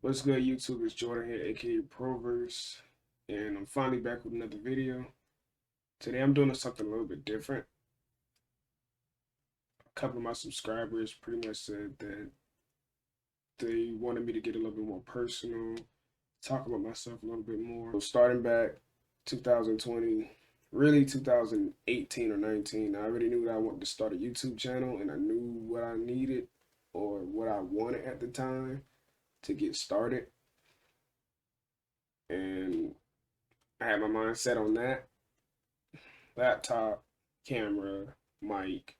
What's good, YouTube? It's Jordan here, aka Proverse, and I'm finally back with another video. Today I'm doing something a little bit different. A couple of my subscribers pretty much said that they wanted me to get a little bit more personal, talk about myself a little bit more. So starting back 2020, really 2018 or 19, I already knew that I wanted to start a YouTube channel, and I knew what I needed or what I wanted at the time to get started. And I had my mind set on that. Laptop, camera, mic,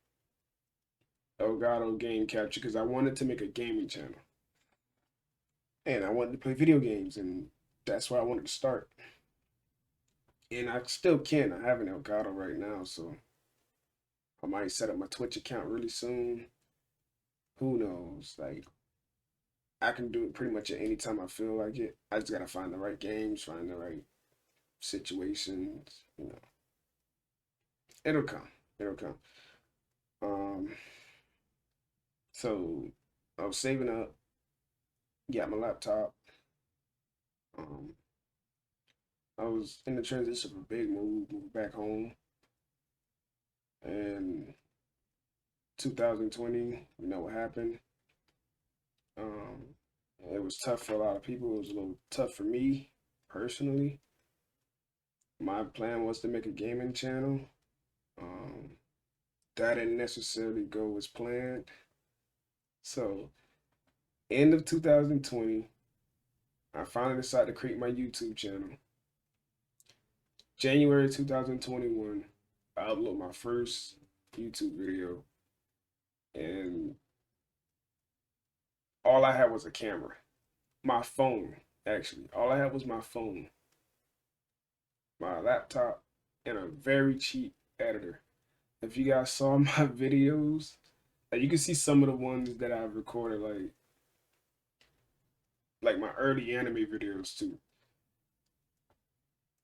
Elgato game capture, because I wanted to make a gaming channel. And I wanted to play video games, and that's where I wanted to start. And I still can. I have an Elgato right now, so I might set up my Twitch account really soon. Who knows? Like, I can do it pretty much at any time I feel like it. I just gotta find the right games, find the right situations. It'll come. It'll come. Um, so I was saving up, got my laptop. Um, I was in the transition of a big move back home, and 2020, you know what happened. Um, it was tough for a lot of people. It was a little tough for me personally. My plan was to make a gaming channel. Um, that didn't necessarily go as planned. So, end of 2020, I finally decided to create my YouTube channel. January 2021, I uploaded my first YouTube video, and all I had was a camera. My phone, actually. All I had was my phone, my laptop, and a very cheap editor. If you guys saw my videos, like you can see some of the ones that I've recorded, like my early anime videos too.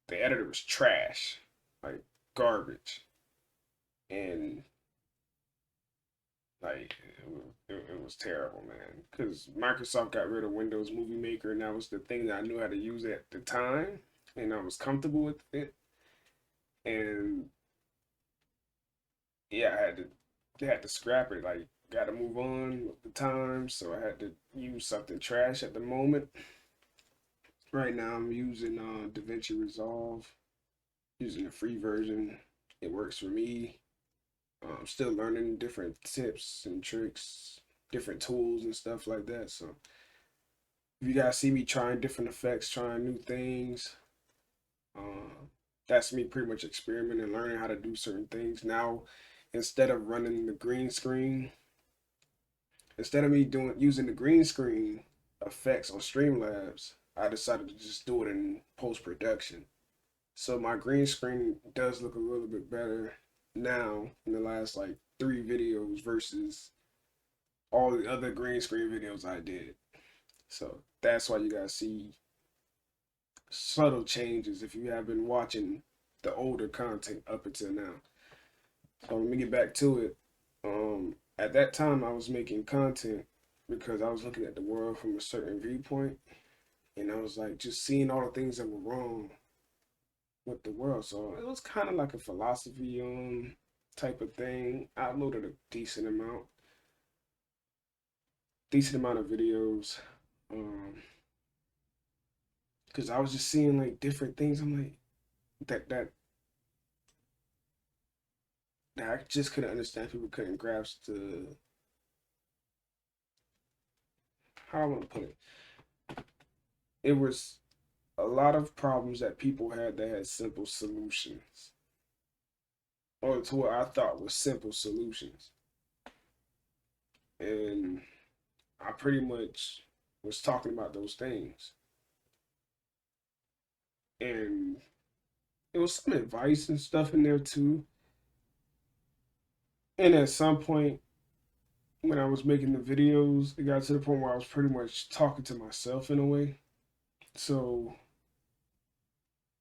The editor was trash, like garbage, and like it was terrible, man. Because Microsoft got rid of Windows Movie Maker, and that was the thing that I knew how to use at the time, and I was comfortable with it. And yeah, I had to scrap it. Like, got to move on with the times, so I had to use something trash at the moment. Right now, I'm using DaVinci Resolve, using the free version. It works for me. I'm still learning different tips and tricks, different tools and stuff like that. So if you guys see me trying different effects, trying new things, uh, that's me pretty much experimenting, learning how to do certain things. Now, instead of running the green screen, instead of me doing using the green screen effects on Streamlabs, I decided to just do it in post production. So my green screen does look a little bit better now in the last like 3 videos versus all the other green screen videos I did. So that's why you guys see subtle changes if you have been watching the older content up until now. So let me get back to it. At that time, I was making content because I was looking at the world from a certain viewpoint, and I was like just seeing all the things that were wrong with the world. So it was kind of like a philosophy type of thing. I uploaded a decent amount of videos, because I was just seeing like different things. I'm like that I just couldn't understand. People couldn't grasp the how I want to put it. It was a lot of problems that people had that had simple solutions, or to what I thought was simple solutions. And I pretty much was talking about those things. And it was some advice and stuff in there too. And at some point, when I was making the videos, it got to the point where I was pretty much talking to myself in a way. So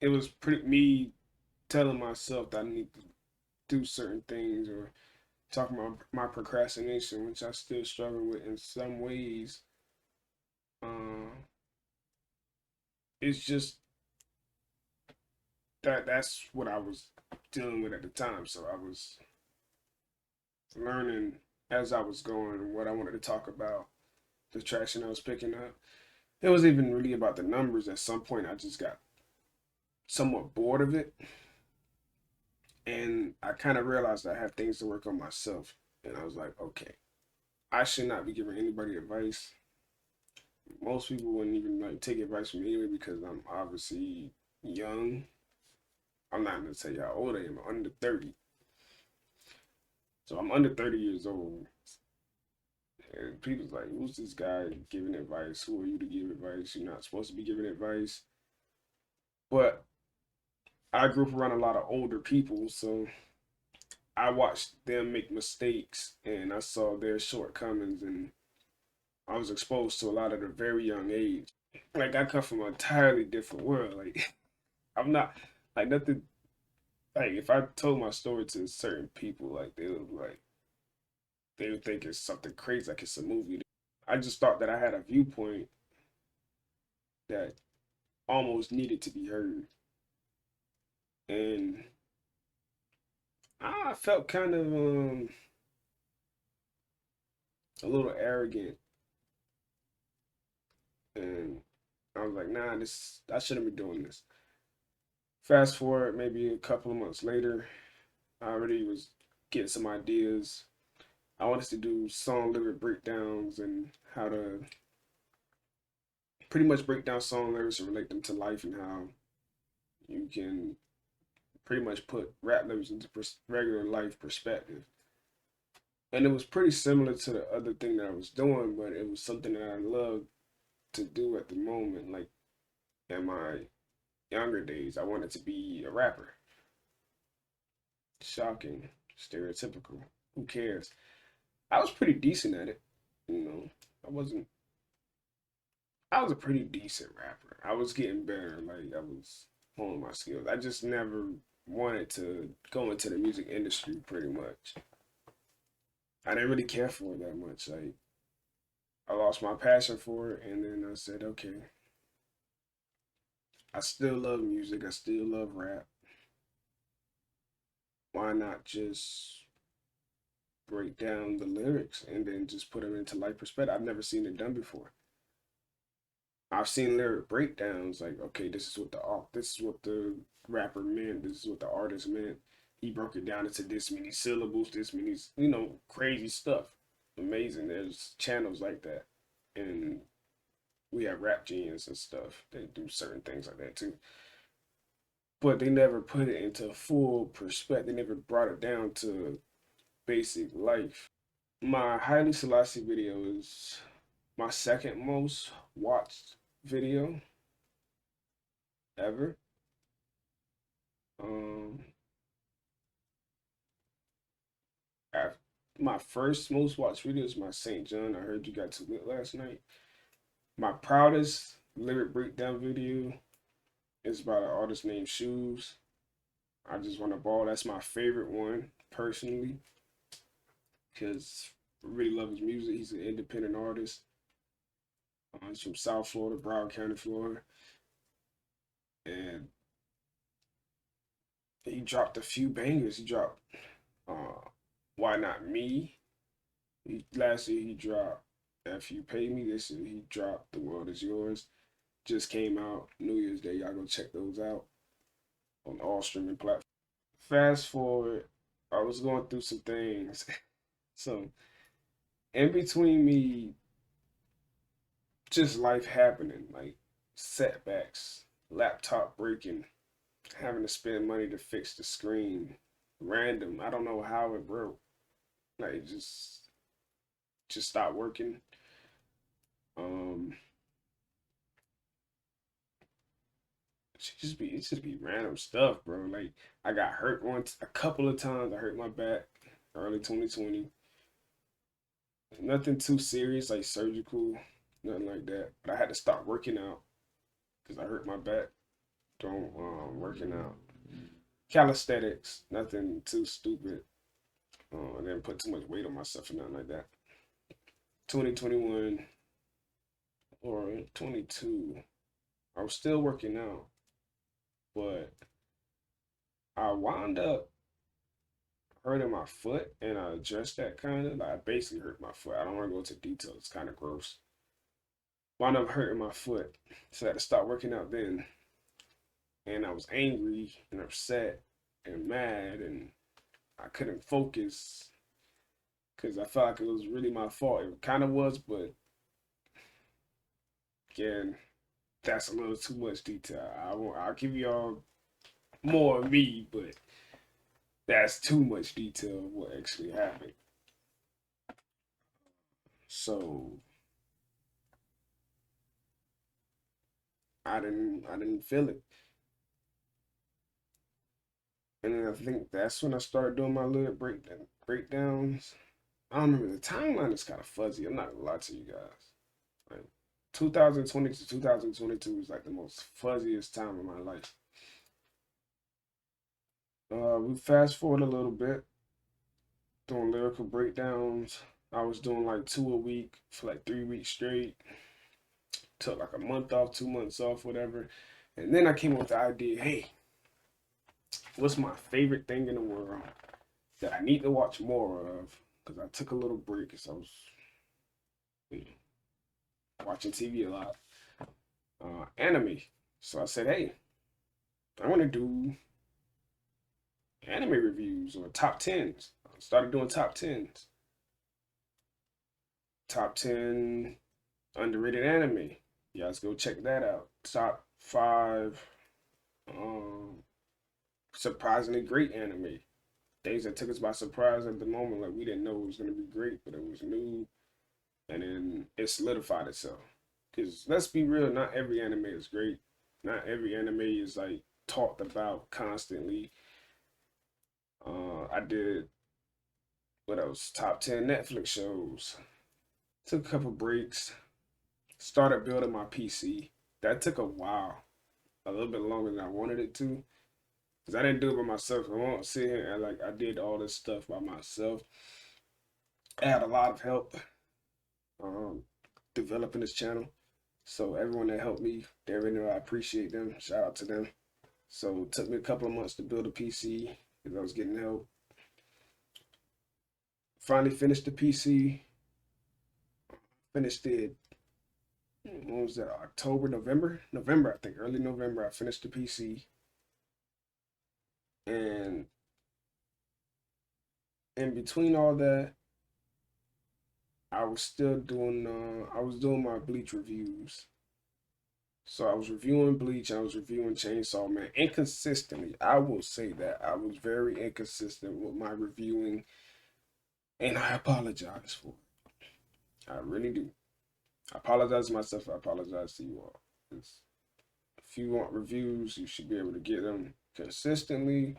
it was pretty me telling myself that I need to do certain things, or talking about my procrastination, which I still struggle with in some ways. it's just that's what I was dealing with at the time. So I was learning as I was going what I wanted to talk about, the traction I was picking up. It was even really about the numbers. At some point, I just got somewhat bored of it, and I kind of realized I have things to work on myself. And I was like, okay, I should not be giving anybody advice. Most people wouldn't even like take advice from me anyway because I'm obviously young. I'm not gonna tell you how old I am. I'm under 30. So I'm under 30 years old. And people's like, who's this guy giving advice? Who are you to give advice? You're not supposed to be giving advice. But I grew up around a lot of older people, so I watched them make mistakes and I saw their shortcomings, and I was exposed to a lot at a very young age. Like I come from an entirely different world. Like I'm not like nothing. Like if I told my story to certain people, like they would think it's something crazy, like it's a movie. I just thought that I had a viewpoint that almost needed to be heard, and I felt kind of a little arrogant, and I was like, nah, this I shouldn't be doing this. Fast forward maybe a couple of months later, I already was getting some ideas. I wanted to do song lyric breakdowns and how to pretty much break down song lyrics and relate them to life, and how you can pretty much put rap lyrics into regular life perspective. And it was pretty similar to the other thing that I was doing, but it was something that I loved to do at the moment. Like in my younger days, I wanted to be a rapper. Shocking, stereotypical. Who cares? I was pretty decent at it. You know, I wasn't. I was a pretty decent rapper. I was getting better. Like I was honing my skills. I just never wanted to go into the music industry. Pretty much, I didn't really care for it that much. Like I lost my passion for it, and then I said, okay, I still love music. I still love rap. Why not just break down the lyrics and then just put them into life perspective? I've never seen it done before. I've seen lyric breakdowns like, okay, this is what the rapper meant, this is what the artist meant. He broke it down into this many syllables, this many, crazy stuff. Amazing. There's channels like that, and we have rap genius and stuff. They do certain things like that too. But they never put it into full perspective. They never brought it down to basic life. My Haile Selassie video is my second most watched video ever. Um, my first most watched video is my St. John. I heard you got too lit last night. My proudest lyric breakdown video is by an artist named Shoes. I just want to ball. That's my favorite one personally because I really love his music. He's an independent artist. He's from South Florida, Broward County, Florida, and he dropped a few bangers. He dropped uh, "Why Not Me." Last year he dropped "If You Pay Me." This year he dropped "The World Is Yours." Just came out New Year's Day. Y'all go check those out on all streaming platforms. Fast forward, I was going through some things. So in between me, just life happening, like setbacks, laptop breaking, having to spend money to fix the screen, random. I don't know how it broke. Like just stopped working. Um, it just be random stuff, bro. Like I got hurt once, a couple of times. I hurt my back early 2020. Nothing too serious, like surgical, nothing like that. But I had to stop working out because I hurt my back. Don't working out. Calisthenics, nothing too stupid. I didn't put too much weight on myself or nothing like that. 2021 or 22. I was still working out, but I wound up hurting my foot, and I addressed that kind of. Like, I basically hurt my foot. I don't want to go into details. It's kind of gross. Wound up hurting my foot, so I had to stop working out then. And I was angry and upset and mad, and I couldn't focus because I felt like it was really my fault. It kind of was, but again, that's a little too much detail. I'll give y'all more of me, but that's too much detail of what actually happened. So I didn't feel it. And then I think that's when I started doing my little breakdowns. I don't remember, the timeline is kind of fuzzy. I'm not gonna lie to you guys. Like 2020 to 2022 was like the most fuzziest time of my life. We fast forward a little bit, doing lyrical breakdowns. I was doing like two a week for like 3 weeks straight. Took like a month off, 2 months off, whatever. And then I came up with the idea, hey, what's my favorite thing in the world that I need to watch more of? Because I took a little break because I was, you know, watching TV a lot. Anime. So I said, hey, I want to do anime reviews or top tens. I started doing top tens. Top 10 underrated anime. You guys go check that out. Top five surprisingly great anime. Things that took us by surprise at the moment, like we didn't know it was gonna be great, but it was new, and then it solidified itself. Because let's be real, not every anime is great. Not every anime is like talked about constantly. I did what else? Top 10 Netflix shows. Took a couple breaks. Started building my PC. That took a while, a little bit longer than I wanted it to, because I didn't do it by myself. I won't sit here and like I did all this stuff by myself. I had a lot of help um, developing this channel. So everyone that helped me, they already know I appreciate them. Shout out to them. So it took me a couple of months to build a PC because I was getting help. Finally finished the PC. Finished it. When was that? October, November, I think. Early November, I finished the PC. And in between all that, I was doing my Bleach reviews. So I was reviewing Bleach, I was reviewing Chainsaw Man inconsistently. I will say that I was very inconsistent with my reviewing, and I apologize for it. I really do. I apologize to myself. I apologize to you all. If you want reviews, you should be able to get them consistently,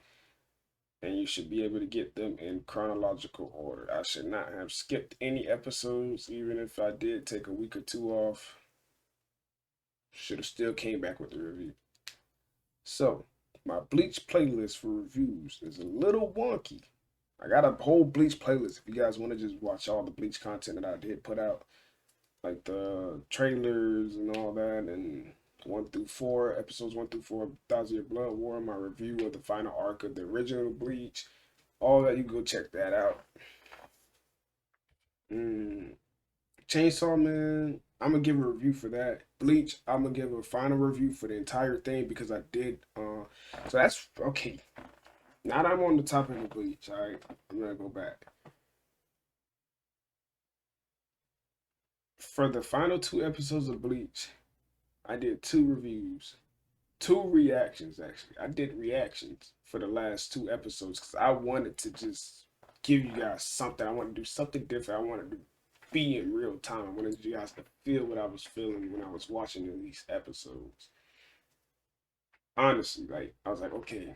and you should be able to get them in chronological order. I should not have skipped any episodes, even if I did take a week or two off. Should have still came back with the review. So, my Bleach playlist for reviews is a little wonky. I got a whole Bleach playlist if you guys want to just watch all the Bleach content that I did put out, like the trailers and all that, and 1 through 4, episodes 1 through 4, Thousand Year Blood War, my review of the final arc of the original Bleach, all that. You go check that out. Chainsaw Man, I'm gonna give a review for that. Bleach, I'm gonna give a final review for the entire thing because I did. So that's okay. Now that I'm on the topic of Bleach, all right, I'm gonna go back for the final 2 episodes of Bleach. I did 2 reviews, 2 reactions actually. I did reactions for the last 2 episodes because I wanted to just give you guys something. I wanted to do something different. I wanted to be in real time. I wanted you guys to feel what I was feeling when I was watching these episodes. Honestly, like I was like, okay,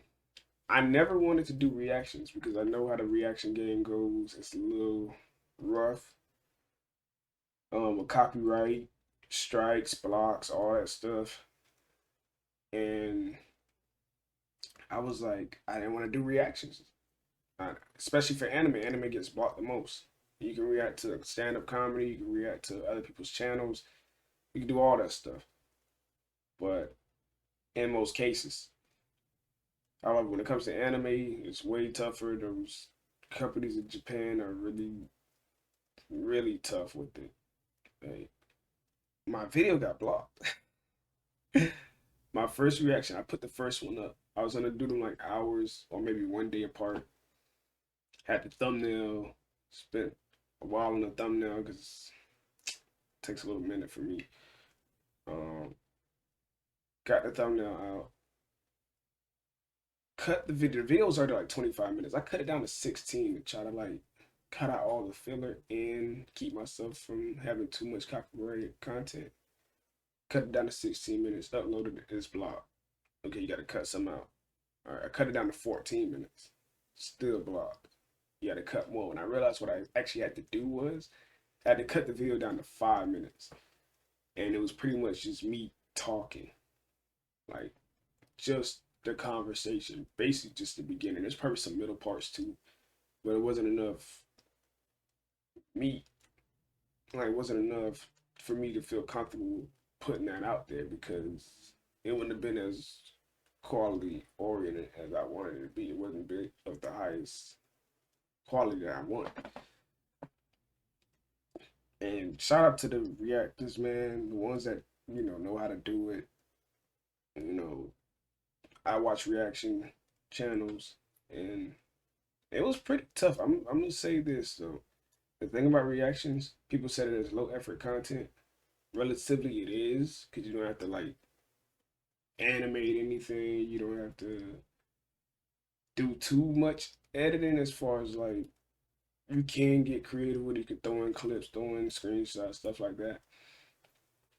I never wanted to do reactions because I know how the reaction game goes. It's a little rough. With copyright, strikes, blocks, all that stuff. And I was like, I didn't want to do reactions, especially for anime. Anime gets blocked the most. You can react to stand up comedy, you can react to other people's channels, you can do all that stuff. but in most cases. However, when it comes to anime, it's way tougher. Those companies in Japan are really, really tough with it. Like, my video got blocked. My first reaction, I put the first one up. I was gonna do them like hours or maybe one day apart. Had the thumbnail, spent a while on the thumbnail because it takes a little minute for me. Um, got the thumbnail out. Cut the video. The video was already like 25 minutes. I cut it down to 16 to try to like cut out all the filler and keep myself from having too much copyrighted content. Cut it down to 16 minutes. Uploaded it. It's blocked. Okay, you got to cut some out. All right, I cut it down to 14 minutes. Still blocked. You got to cut more. And I realized what I actually had to do was I had to cut the video down to 5 minutes, and it was pretty much just me talking, like just the conversation, basically just the beginning. There's probably some middle parts too, but it wasn't enough meat. Like, it wasn't enough for me to feel comfortable putting that out there because it wouldn't have been as quality oriented as I wanted it to be. It wasn't big of the highest quality that I want. And shout out to the reactors, man, the ones that know how to do it. You know, I watch reaction channels, and it was pretty tough. I'm gonna say this though. The thing about reactions, people said it as low effort content. Relatively, it is because you don't have to like animate anything. You don't have to do too much editing as far as like you can get creative with it. You can throw in clips, throw in screenshots, stuff like that.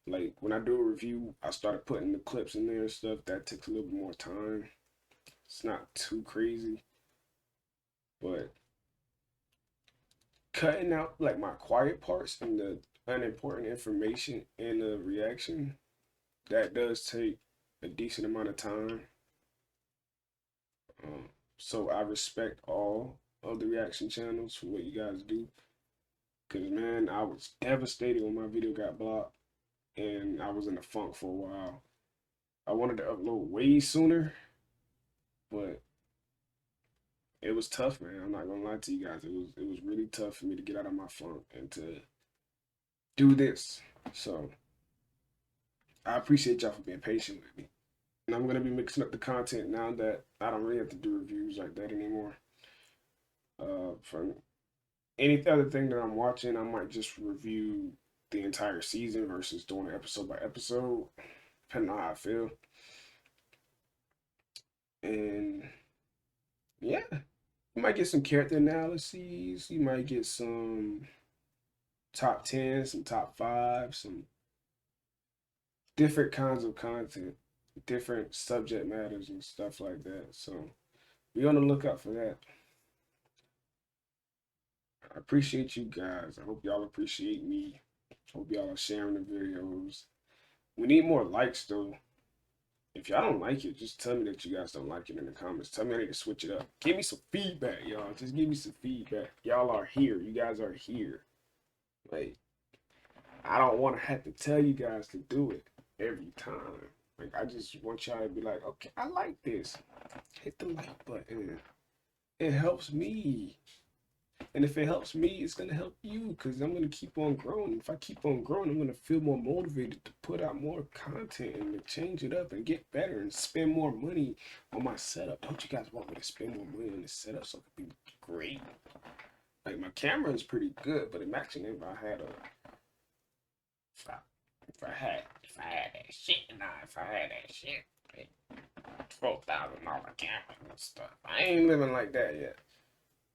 Like when I do a review, I started putting the clips in there and stuff. That takes a little bit more time. It's not too crazy, but cutting out like my quiet parts and the unimportant information in the reaction, that does take a decent amount of time. So I respect all of the reaction channels for what you guys do. Cause man, I was devastated when my video got blocked, and I was in a funk for a while. I wanted to upload way sooner, but it was tough, man. I'm not gonna lie to you guys. It was really tough for me to get out of my funk and to do this. So I appreciate y'all for being patient with me. And I'm gonna be mixing up the content now that I don't really have to do reviews like that anymore. For any other thing that I'm watching, I might just review the entire season versus doing it episode by episode, depending on how I feel. And yeah, you might get some character analyses. You might get some top 10, some top 5, some different kinds of content, different subject matters and stuff like that. So be on the lookout for that. I appreciate you guys. I hope y'all appreciate me. Hope y'all are sharing the videos. We need more likes though. If y'all don't like it, just tell me that you guys don't like it in the comments. Tell me I need to switch it up. Give me some feedback, y'all. Just give me some feedback. Y'all are here. You guys are here. Like, I don't want to have to tell you guys to do it every time. Like, I just want y'all to be like, okay, I like this. Hit the like button. It helps me. And if it helps me, it's going to help you because I'm going to keep on growing. If I keep on growing, I'm going to feel more motivated to put out more content and to change it up and get better and spend more money on my setup. Don't you guys want me to spend more money on the setup so it could be great? Like, my camera is pretty good, but imagine if I had that shit, if I had that shit, like $4,000 camera and stuff. I ain't living like that yet.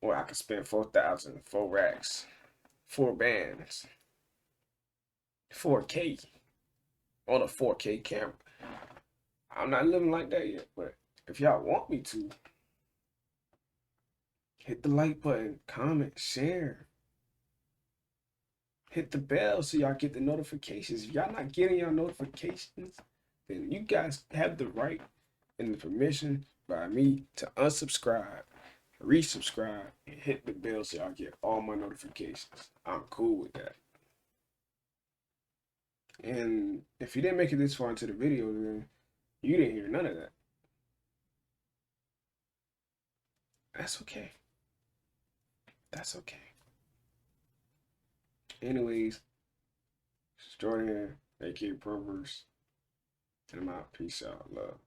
Or I could spend 4,000, 4 racks, 4 bands, 4K on a 4K camera. I'm not living like that yet, but if y'all want me to, hit the like button, comment, share. Hit the bell so y'all get the notifications. If y'all not getting y'all notifications, then you guys have the right and the permission by me to unsubscribe, resubscribe, and hit the bell so y'all get all my notifications. I'm cool with that. And if you didn't make it this far into the video, then you didn't hear none of that. That's okay. That's okay. Anyways, it's Jordan here, aka Proverse, and I'm out. Peace out. Love.